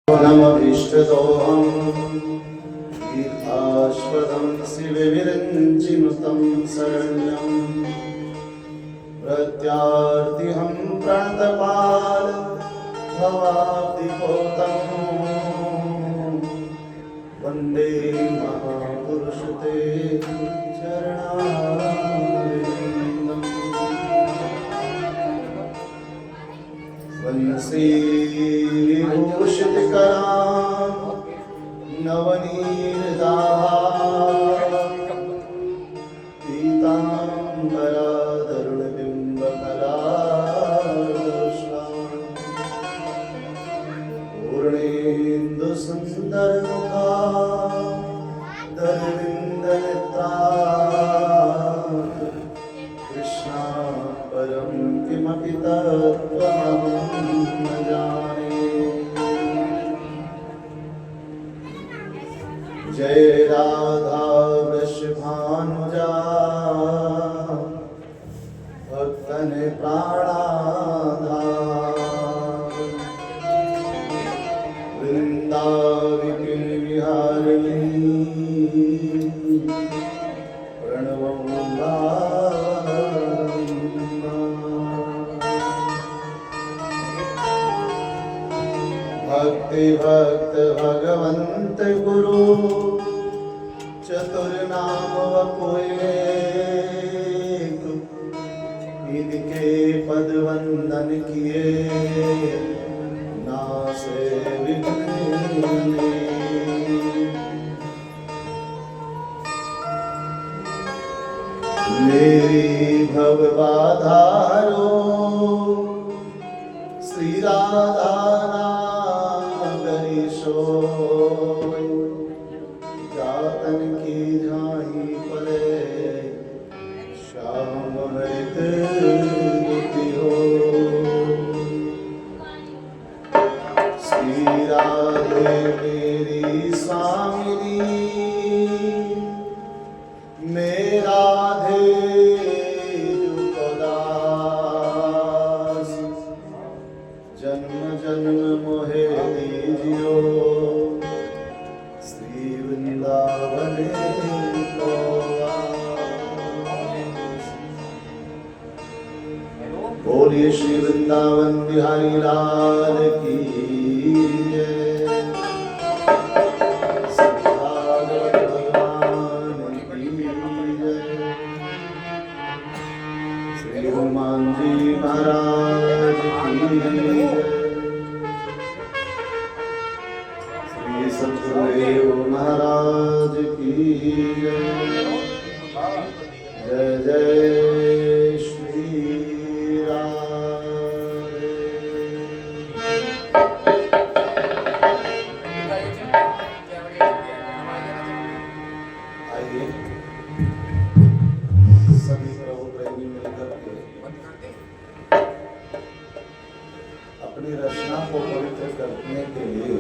नमभीष्टदोहम् दीर्घाश्वदं शिवविरञ्जिनुतं शरण्यं प्रत्यार्तिहं प्रणतपाल भवाब्धिपोतं वन्दे महापुरुष ते चरणारविन्दम् वंशीविभूषितकरां नवनीरदाः पीताम्बराधरुणबिम्बफलादर्शान् पूर्णेन्दुसुन्दरमुखादरविन्दनेत्रान् कृष्णात् परं किमपि तत्त्वमहं न जाने। जय राधा वृषभानुजा भक्तन प्राणाधार वृंदाविपिन विहारिणी प्रणवं भक्ति भक्त भगवंत गुरु चतुर्नाम वपुए इनके पद वंदन किए नासे विघ्न। मेरी भव बाधारो श्री राधा जातन की झाई परे श्याम हरित हो। श्री राधे मेरी स्वामिनी मेरा राधे दास जन्म जन्म मोहे दीजियो श्री वृंदावन को। बोलिए श्री वृंदावन बिहारी लाल की जय। भागवत भगवान की जय। श्री हनुमान जी महाराज की जय। सतगुरुदेव महाराज की जय। जय जय श्री राधे। आइए सभी प्रभु प्रेमी मिलकर के अपनी रचना को पवित्र करने के लिए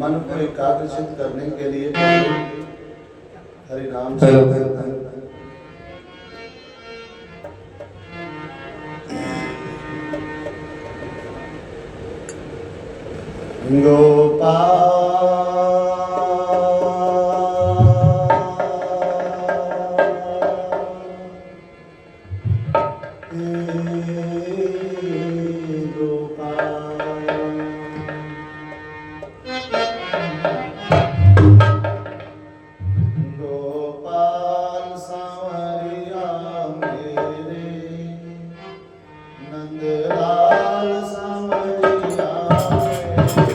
मन को एकाग्रचित करने के लिए हरि नाम से नंदलाल सामरिया मेरे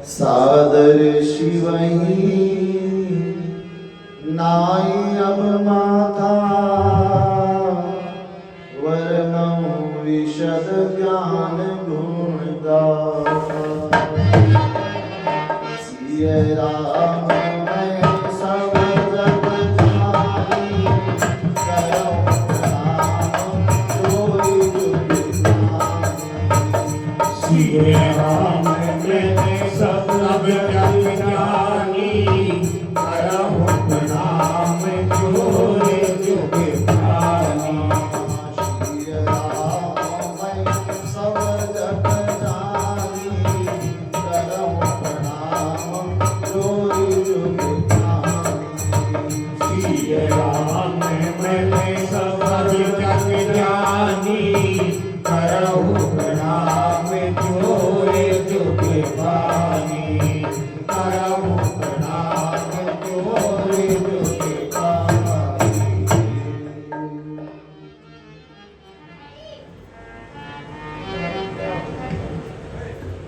सादर शिवही नाई अब माता वर्णो विशद ज्ञान गुण गाथा सिय राम मैं सब जग जानी करो राम कोई जुग जानी सिय राम मैं सब जग जानी करहु प्रणाम जोरे जुग प्राणी श्री राम मैं सब जग जानी करहु प्रणाम जोरि जुग जानी सिय राम मैं सब जग जानी करहु प्रणाम जोरे जुग प्राणी करहु प्रणाम जोरे जुग प्राणी।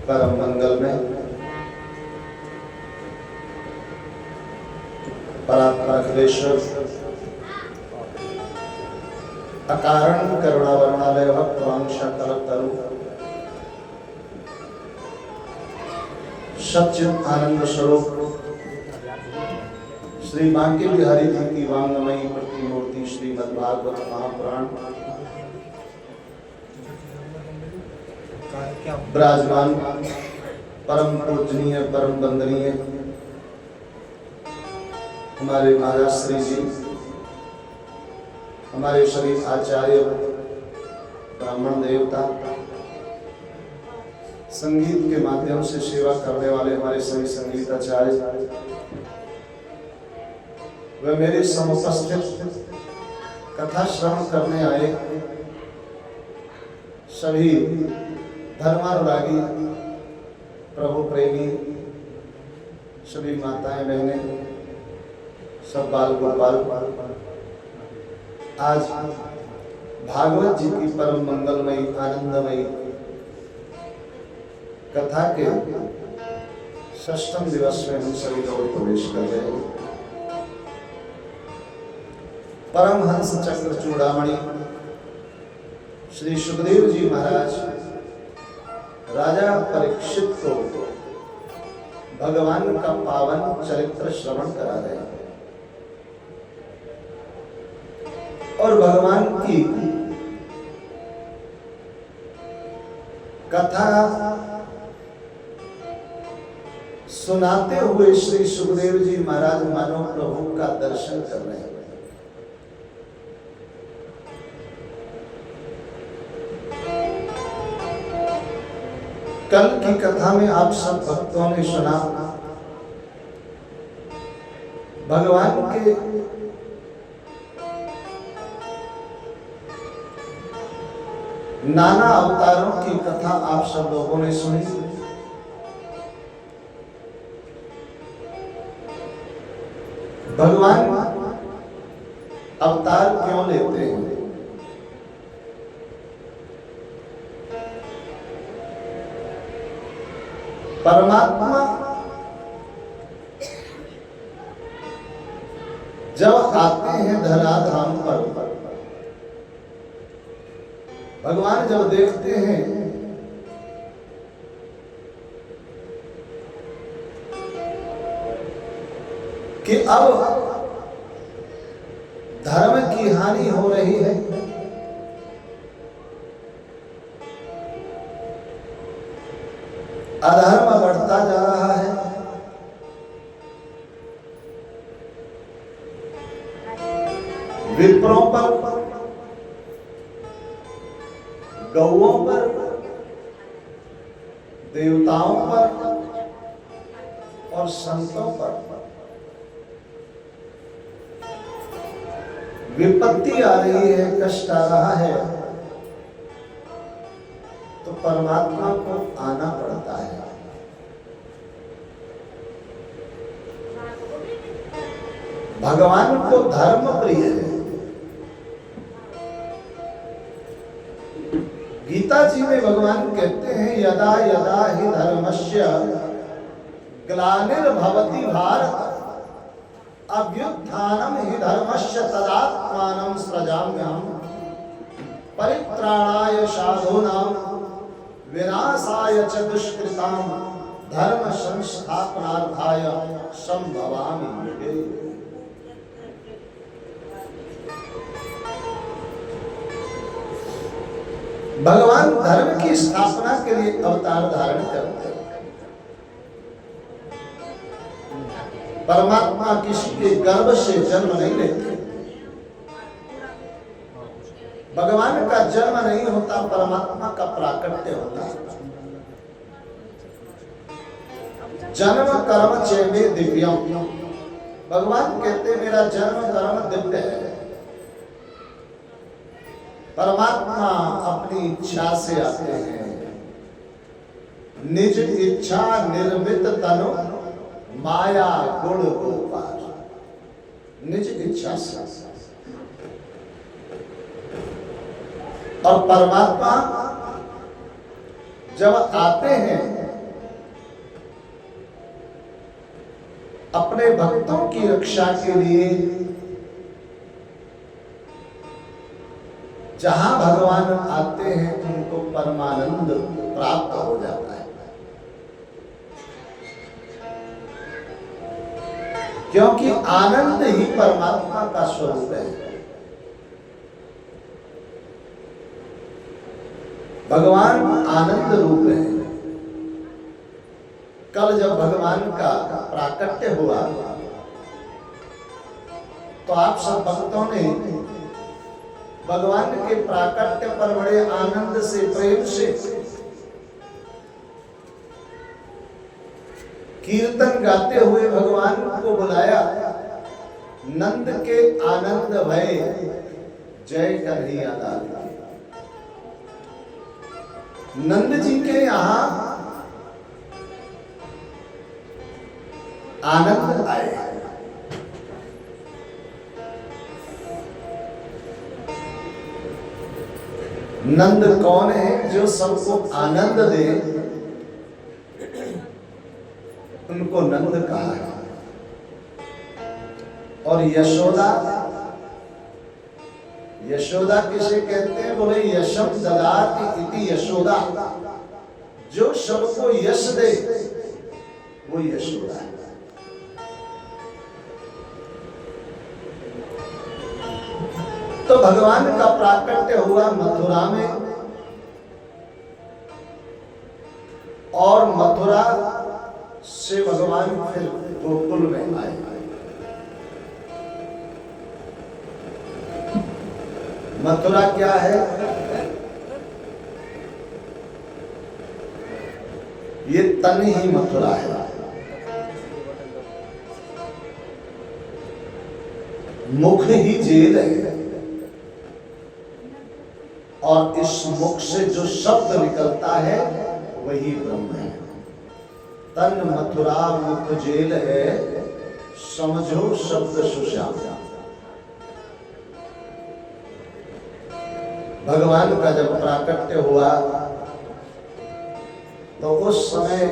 परम मंगल में परात्पर अखिलेश्वर अकारण करुणा वरुणालय भक्त वांछा कल्पतरु सच्चिद आनंद स्वरूप श्री बांके बिहारी जी की वांगमयी प्रतिमूर्ति श्रीमद् भागवत महापुराण विराजमान परम पूजनीय परम वंदनीय हमारे महाराज श्री जी, हमारे सभी आचार्य ब्राह्मण देवता, संगीत के माध्यम से सेवा करने वाले हमारे सभी संगीताचार्य व मेरे समुपस्थित कथा श्रवण करने आए सभी धर्मानुरागी प्रभु प्रेमी सभी माताएं बहनें सब बाल गोपाल, आज भागवत जी की परम मंगलमयी आनंदमयी कथा के षष्ठम दिवस में हम सभी लोग प्रवेश कर रहे हैं। परमहंस चक्र चूड़ामणि श्री सुखदेव जी महाराज राजा परीक्षित को भगवान का पावन चरित्र श्रवण करा रहे हैं और भगवान की कथा सुनाते हुए श्री सुखदेव जी महाराज मानो प्रभु का दर्शन कर रहे हैं। कल की कथा में आप सब भक्तों ने सुना भगवान के नाना अवतारों की कथा आप सब लोगों ने सुनी। भगवान अवतार क्यों लेते हैं? परमात्मा जब आते हैं धराधाम पर, भगवान जब देखते हैं कि अब धर्म की हानि हो रही है, अधर्म बढ़ता जा रहा है, विप्रों पर, गौओं पर, देवताओं पर और संतों पर विपत्ति आ रही है, कष्ट आ रहा है, तो परमात्मा को आना पड़ता है। भगवान को धर्म प्रिय है। गीता जी में भगवान कहते हैं यदा यदा हि धर्मस्य ग्लानिर्भवति भारत अभ्युत्थानम हि धर्मस्य तदात्मानं सृजाम्यहम् परित्राणाय साधूनां विनाशाय च दुष्कृतां धर्म संस्थापनार्थाय संभवामि युगे। भगवान धर्म की स्थापना के लिए अवतार धारण करते हैं। परमात्मा किसी के गर्भ से जन्म नहीं लेते। भगवान का जन्म नहीं होता, परमात्मा का प्राकट्य होता है। जन्म कर्म चैमे दिव्यम, भगवान कहते मेरा जन्म कर्म दिव्य है। परमात्मा अपनी इच्छा से आते हैं, निज इच्छा निर्मित तनु माया गुण गोपाल, निज इच्छा से। और परमात्मा जब आते हैं अपने भक्तों की रक्षा के लिए, जहां भगवान आते हैं उनको परमानंद प्राप्त हो जाता है। क्योंकि आनंद ही परमात्मा का स्वरूप है। भगवान आनंद रूप है। कल जब भगवान का प्राकट्य हुआ तो आप सब भक्तों ने भगवान के प्राकट्य पर बड़े आनंद से, प्रेम से कीर्तन गाते हुए भगवान को बुलाया। नंद के आनंद भय जय कन्हैया लाल। नंद जी के यहां आनंद आए। नंद कौन है? जो सबको आनंद दे, उनको नंद कहा है। और यशोदा, यशोदा किसे कहते हैं? बोले यशम ददाति इति यशोदा, जो सबको यश दे वो यशोदा है। तो भगवान का प्राकट्य हुआ मथुरा में, और मथुरा से भगवान फिर गोकुल में आए। मथुरा क्या है? ये तन ही मथुरा है। मुख ही जेल है और इस मुख से जो शब्द निकलता है वही ब्रह्म है। तन मथुरा मुख जेल है, समझो शब्द सुश्याम। भगवान का जब प्राकट्य हुआ तो उस समय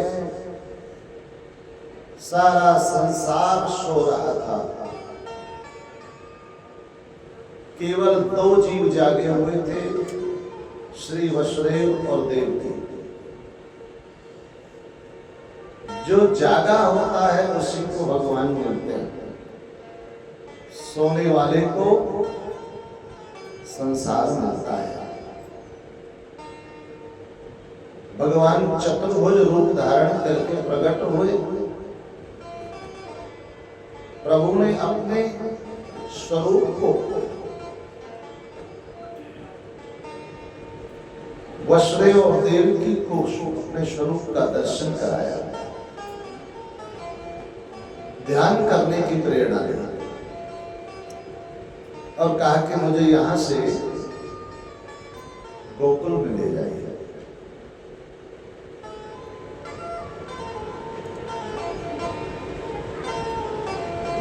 सारा संसार सो रहा था, केवल दो जीव जागे हुए थे, श्री वसुदेव और देवकी। जो जागा होता है उसी को भगवान मिलते हैं, सोने वाले को संसार मिलता है। भगवान चतुर्भुज रूप धारण करके प्रकट हुए। प्रभु ने अपने स्वरूप को वसुदेव और देवकी को अपने स्वरूप का दर्शन कराया, ध्यान करने की प्रेरणा दी और कहा कि मुझे यहां से गोकुल में ले जाइए।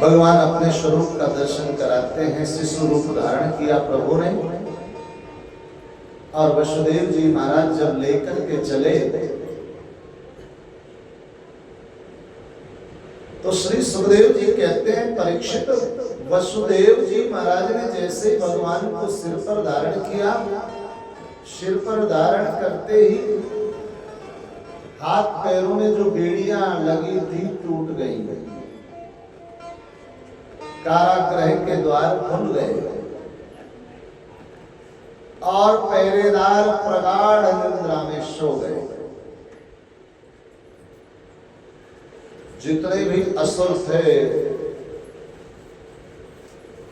भगवान अपने स्वरूप का दर्शन कराते हैं। शिशु रूप धारण किया प्रभु ने और वसुदेव जी महाराज जब लेकर के चले तो श्री सुखदेव जी कहते हैं, परीक्षित, वसुदेव जी महाराज ने जैसे भगवान को सिर पर धारण किया, सिर पर धारण करते ही हाथ पैरों में जो बेड़ियां लगी थी टूट गई, कारागृह के द्वार खुल गए और पहरेदार प्रगाढ़ निद्रा में सो गए। जितने भी असुर थे,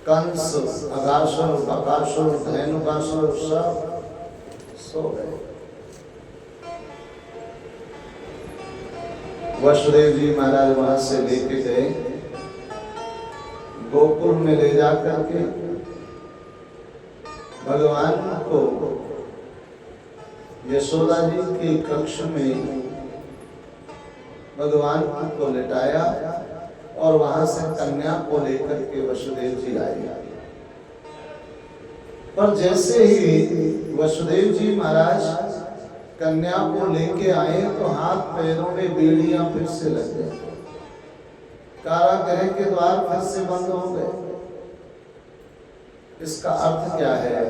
कंस, अगासुर, बकासुर, धेनुकासुर, सब सो गए। वसुदेव जी महाराज वहां से लेके गए, गोकुल में ले जाकर के भगवान को यशोदा जी के कक्ष में भगवान को लेटाया और वहां से कन्या को लेकर के वसुदेव जी आए। पर जैसे ही वसुदेव जी महाराज कन्या को लेके आए तो हाथ पैरों में बेड़ियां फिर से लग गई, कारागृह के द्वार फिर से बंद हो गए। इसका अर्थ क्या है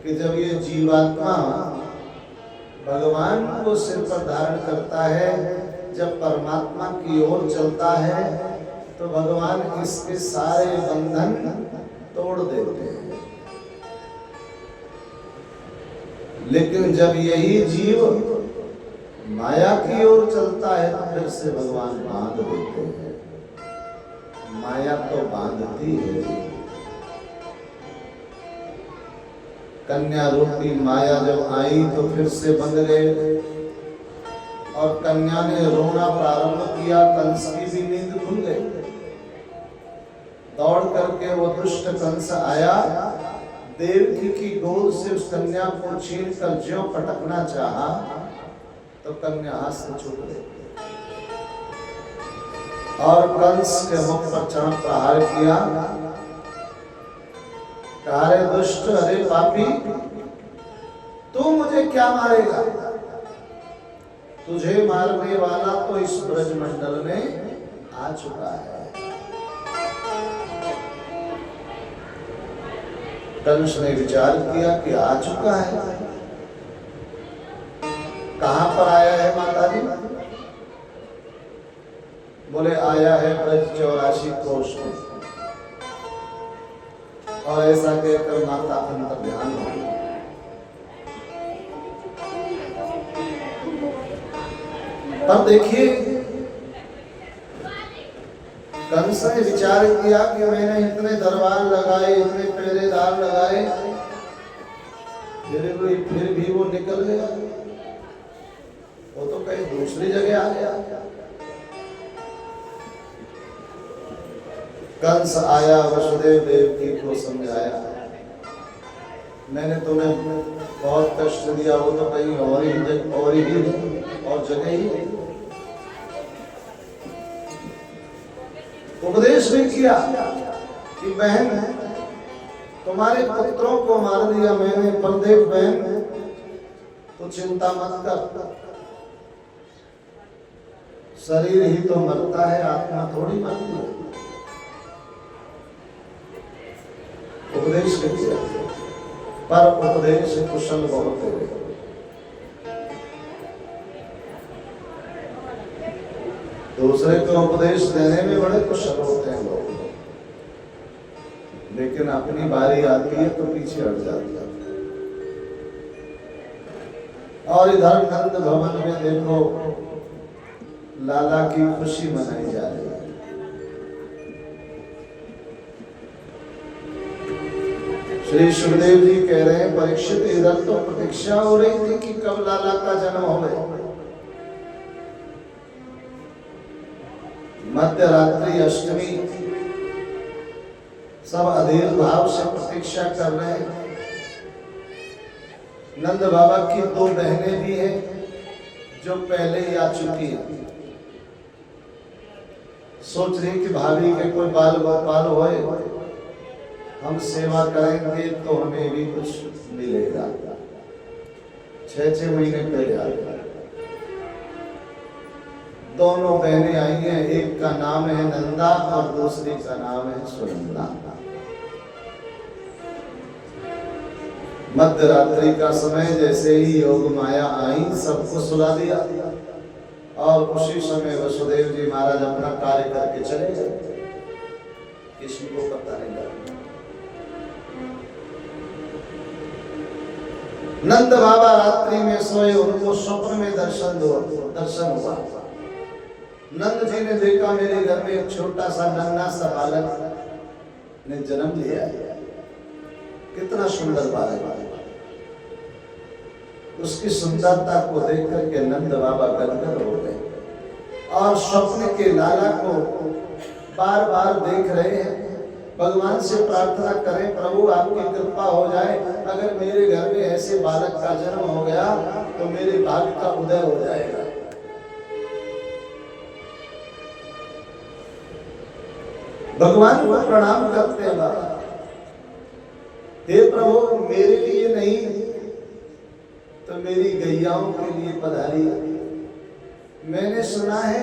कि जब ये जीवात्मा भगवान को सिर पर धारण करता है, जब परमात्मा की ओर चलता है तो भगवान इसके सारे बंधन तोड़ देते हैं। लेकिन जब यही जीव माया की ओर चलता है तो फिर से भगवान बांध देते हैं। माया तो बांधती है। कन्या रूपी माया जब आई तो फिर से बंध गए और कन्या ने रोना प्रारंभ किया। कंस की भी नींद खुल गई। दौड़ करके वो दुष्ट कंस आया, देवकी की गोद से उस कन्या को छीन कर ज्यों पटकना चाहा तो कन्या हाथ से छूट गई और कंस के मुख पर चाप प्रहार किया। कहा, रे दुष्ट, अरे पापी, तू मुझे क्या मारेगा? तुझे मारने वाला तो इस ब्रजमंडल में आ चुका है। कंस ने विचार किया कि आ चुका है, कहां पर आया है माता जी? बोले आया है ब्रज 84 कोष में। और ऐसा कहकर माता अंतर ध्यान हो गई। पर देखिए कंस ने विचार किया कि मैंने इतने दरबार लगाए, इतने पहरेदार लगाए, फिर भी वो निकल गया, वो तो कहीं दूसरी जगह आ गया। कंस आया, वसुदेव देवकी को समझाया, मैंने तुम्हें बहुत कष्ट दिया, वो तो कहीं और जगह ही। उपदेश भी किया कि बहन तुम्हारे पुत्रों को मार दिया मैंने, पर देख बहन तो चिंता मत कर, शरीर ही तो मरता है, आत्मा थोड़ी मरती है। उपदेश किया, पर उपदेश कुशल बहुत है। दूसरे को उपदेश देने में बड़े कुशल होते हैं लोग, लेकिन अपनी बारी आती है तो पीछे हट जाते हैं। और इधर नंद भवन में देखो लाला की खुशी मनाई जा रही है। श्री सुखदेव जी कह रहे हैं, परीक्षित इधर तो प्रतीक्षा हो रही थी कि कब लाला का जन्म होगा। मध्य रात्रि अष्टमी, सब अधीर भाव से प्रतीक्षा कर रहे हैं। नंद बाबा की दो बहनें भी हैं जो पहले ही आ चुकी हैं। सोच रही कि भाभी के कोई बाल गोपाल होए, हम सेवा करेंगे तो हमें भी कुछ मिलेगा। 6-6 महीने पहले आ गया। दोनों बहनें आई हैं, एक का नाम है नंदा और दूसरी का नाम है सुनंदा। मध्य रात्रि का समय जैसे ही योग माया आई, सबको सुला दिया और उसी समय वसुदेव जी महाराज अपना कार्य करके चले गए, किसी को पता नहीं लगा। नंद बाबा रात्रि में सोए, उनको स्वप्न में दर्शन हुआ। नंद जी ने देखा मेरे घर में एक छोटा सा नन्हा सा बालक ने जन्म लिया है, कितना सुंदर बालक। उसकी सुंदरता को देख करके नंद बाबा गदगद हो गए और स्वप्न के लाला को बार बार देख रहे हैं। भगवान से प्रार्थना करें, प्रभु आपकी कृपा हो जाए, अगर मेरे घर में ऐसे बालक का जन्म हो गया तो मेरे भाग्य का उदय हो जाएगा। भगवान को प्रणाम करते हैं बाबा, हे प्रभु मेरे लिए नहीं तो मेरी गैयाओं के लिए पधारी। मैंने सुना है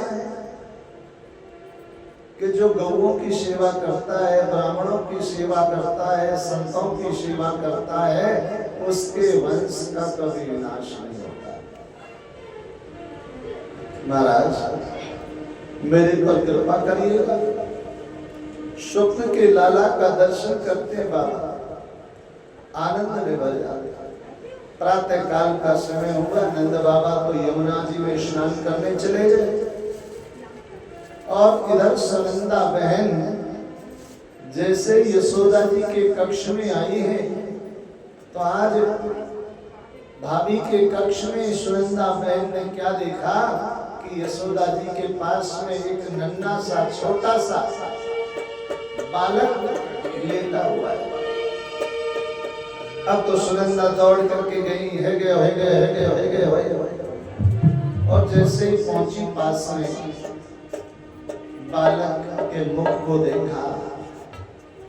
कि जो गौओं की सेवा करता है, ब्राह्मणों की सेवा करता है, संतों की सेवा करता है, उसके वंश का कभी विनाश नहीं होता। महाराज मेरे पर कृपा करिएगा। स्वप्न के लाला का दर्शन करते बाबा आनंद में भर जाते। प्रातः काल का समय हुआ, नंद बाबा तो यमुना जी में स्नान करने चले गए और इधर सुनंदा बहन जैसे यशोदा जी के कक्ष में आई है, तो आज भाभी के कक्ष में सुनंदा बहन ने क्या देखा कि यशोदा जी के पास में एक नन्हा सा छोटा सा बालक लेटा हुआ है। अब तो सुनंदा दौड़ करके गई, है गए और जैसे ही पहुंची पास में बालक के मुख को देखा,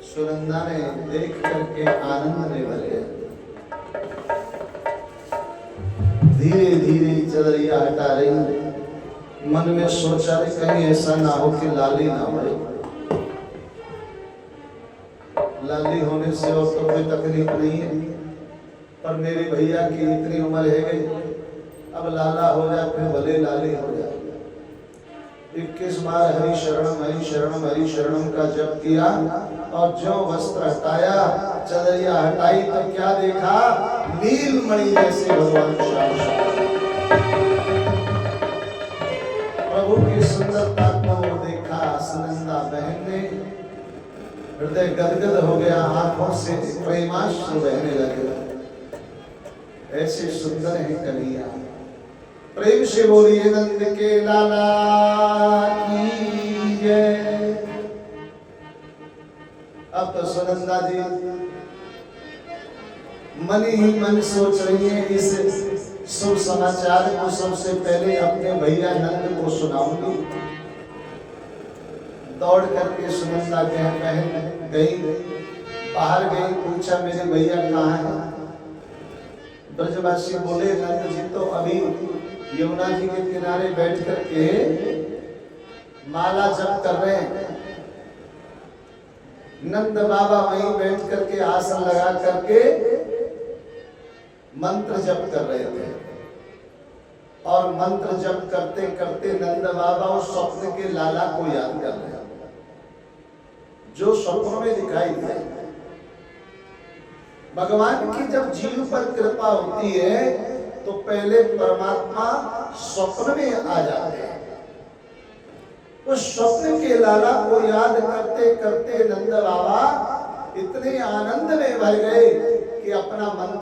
सुनंदा ने देख करके आनंद में भर गया। धीरे धीरे चदरिया हटा रही, मन में सोचा कहीं ऐसा ना हो कि लाली ना मरे। लाली होने से और तो कोई तकलीफ नहीं है, पर मेरे भैया की इतनी उम्र है गई, अब लाला हो जाए फिर भले लाली हो जाए। 21 बार हरि शरणम का जप किया और जो वस्त्र हटाया, चदरिया हटाई, तो क्या देखा, नीलमणि जैसे भगवान श्याम। प्रभु की सुंदरता को देखा, सुनंदा बहन ने हृदय गदगद हो गया, आंखों से प्रेमाश्रु बहने लगे। ऐसे सुंदर है कन्हैया। प्रेम से बोलिए नंद के लाला की जय। अब तो सुनंदा जी मन ही मन सोच रही है इस शुभ समाचार को सबसे पहले अपने भैया नंद को सुनाऊंगी। दौड़ करके सुनंदा के बहन गई, बाहर गई, पूछा मेरे भैया कहाँ है। ब्रजवासी बोले नंद जी तो अभी यमुना जी के किनारे बैठ करके माला जप कर रहे हैं। नंद बाबा वहीं बैठ करके आसन लगा करके मंत्र जप कर रहे थे और मंत्र जप करते करते नंद बाबा उस स्वप्न के लाला को याद कर रहे हैं जो स्वप्न में दिखाई दिया। भगवान की जब जीव पर कृपा होती है तो पहले परमात्मा स्वप्न में आ जाते हैं। उस स्वप्न के लाला को याद करते करते नंद बाबा इतने आनंद में भर गए कि अपना मन